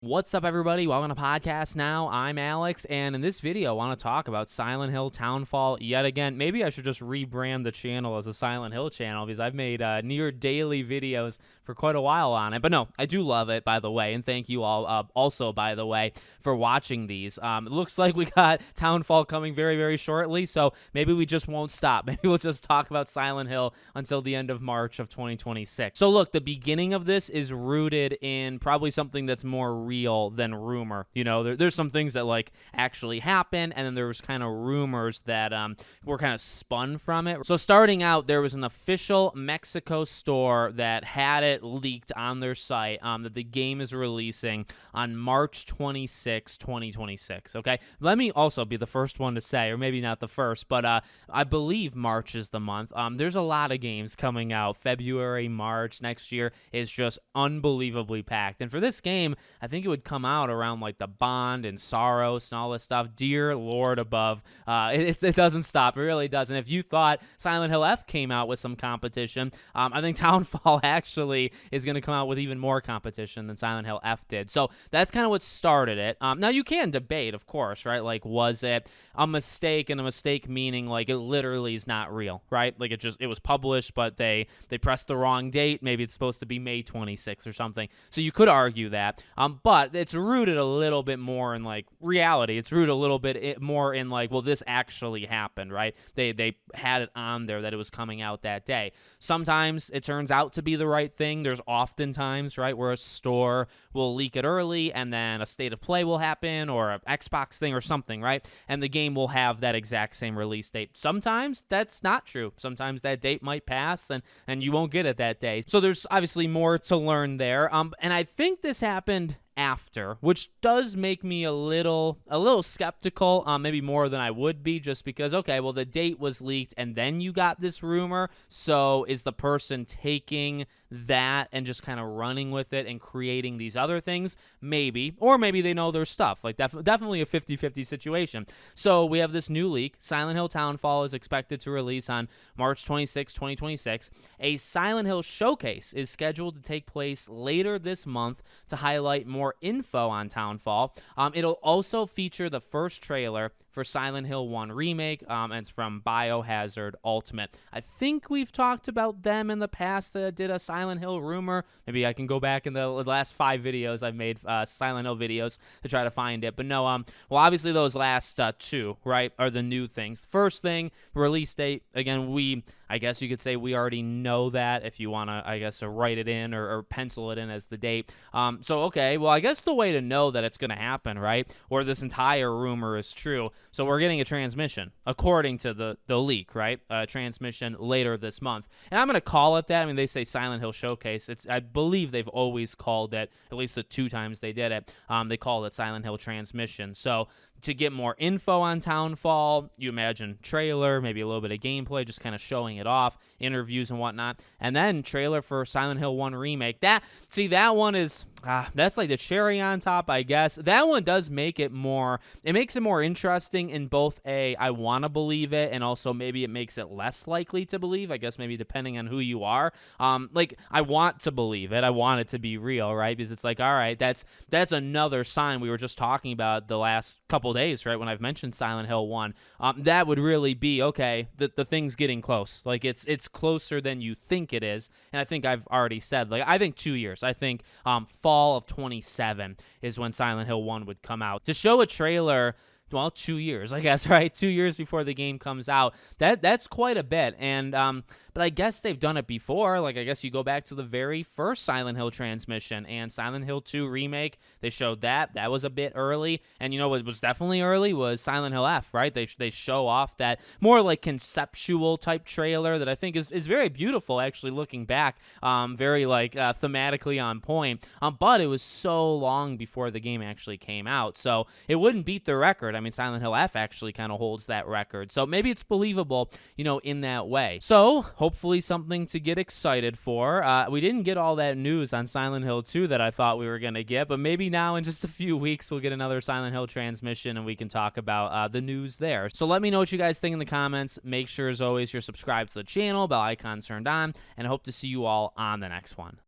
What's up, everybody? Welcome to Podcast Now. I'm Alex, and in this video, I want to talk about Silent Hill Townfall yet again. Maybe I should just rebrand the channel as a Silent Hill channel because I've made near daily videos for quite a while on it. But no, I do love it, by the way, and thank you all also, by the way, for watching these. It looks like we got Townfall coming very, very shortly, so maybe we just won't stop. Maybe we'll just talk about Silent Hill until the end of March of 2026. So look, the beginning of this is rooted in probably something that's more real than rumor. You know, there's some things that like actually happen, and then there was kind of rumors that were kind of spun from it. So starting out, there was an official Mexico store that had it leaked on their site that the game is releasing on March 26, 2026. Okay, let me also be the first one to say, or maybe not the first, but I believe March is the month. There's a lot of games coming out. February, March next year is just unbelievably packed, and for this game, I think it would come out around like the Bond and Soros and all this stuff. Dear Lord above, it doesn't stop. It really doesn't. If you thought Silent Hill F came out with some competition, I think Townfall actually is going to come out with even more competition than Silent Hill F did. So that's kind of what started it. Now you can debate, of course, right? Like, was it a mistake? And a mistake meaning like it literally is not real, right? Like it was published, but they pressed the wrong date. Maybe it's supposed to be May 26th or something. So you could argue that. But it's rooted a little bit more in like reality. It's rooted a little bit more in like, well, this actually happened, right? They had it on there that it was coming out that day. Sometimes it turns out to be the right thing. There's often times, right, where a store will leak it early and then a state of play will happen or an Xbox thing or something, right? And the game will have that exact same release date. Sometimes that's not true. Sometimes that date might pass and you won't get it that day. So there's obviously more to learn there. And I think this happened after, which does make me a little skeptical, maybe more than I would be, just because, okay, well, the date was leaked and then you got this rumor, so is the person taking that and just kind of running with it and creating these other things? Maybe. Or maybe they know their stuff. Like definitely a 50-50 situation. So we have this new leak. Silent Hill Townfall is expected to release on March 26, 2026. A Silent Hill showcase is scheduled to take place later this month to highlight more info on Townfall. It'll also feature the first trailer for Silent Hill 1 Remake, and it's from Biohazard Ultimate. I think we've talked about them in the past that did a Silent Hill rumor. Maybe I can go back in the last 5 videos I've made, Silent Hill videos, to try to find it. But no, well, obviously those last 2, right, are the new things. First thing, release date. Again, I guess you could say we already know that if you want to, I guess, write it in or pencil it in as the date. So, okay, well, I guess the way to know that it's going to happen, right, or this entire rumor is true, so we're getting a transmission, according to the leak, right, transmission later this month. And I'm going to call it that. I mean, they say Silent Hill Showcase. I believe they've always called it, at least the 2 times they did it, they called it Silent Hill Transmission. So to get more info on Townfall, you imagine trailer, maybe a little bit of gameplay, just kind of showing it off, interviews and whatnot, and then trailer for Silent Hill 1 Remake. That one is, that's like the cherry on top, I guess. That one does make it more, it makes it more interesting in both I want to believe it, and also maybe it makes it less likely to believe, I guess maybe depending on who you are. Like, I want to believe it. I want it to be real, right? Because it's like, all right, that's another sign we were just talking about the last couple days, right, when I've mentioned Silent Hill 1. That would really be, okay, the thing's getting close. Like, it's closer than you think it is. And I think I've already said, like, I think 2 years. I think fall of 27 is when Silent Hill 1 would come out. To show a trailer, well, 2 years, I guess, right? 2 years before the game comes out. That's quite a bit. And but I guess they've done it before. Like, I guess you go back to the very first Silent Hill transmission and Silent Hill 2 Remake. They showed that. That was a bit early. And you know what was definitely early was Silent Hill F, right? They show off that more like conceptual type trailer that I think is very beautiful, actually, looking back. Very like thematically on point. But it was so long before the game actually came out. So it wouldn't beat the record. I mean, Silent Hill F actually kind of holds that record. So maybe it's believable, you know, in that way. So hopefully something to get excited for. We didn't get all that news on Silent Hill 2 that I thought we were going to get, but maybe now in just a few weeks we'll get another Silent Hill transmission and we can talk about the news there. So let me know what you guys think in the comments. Make sure, as always, you're subscribed to the channel, bell icon turned on, and I hope to see you all on the next one.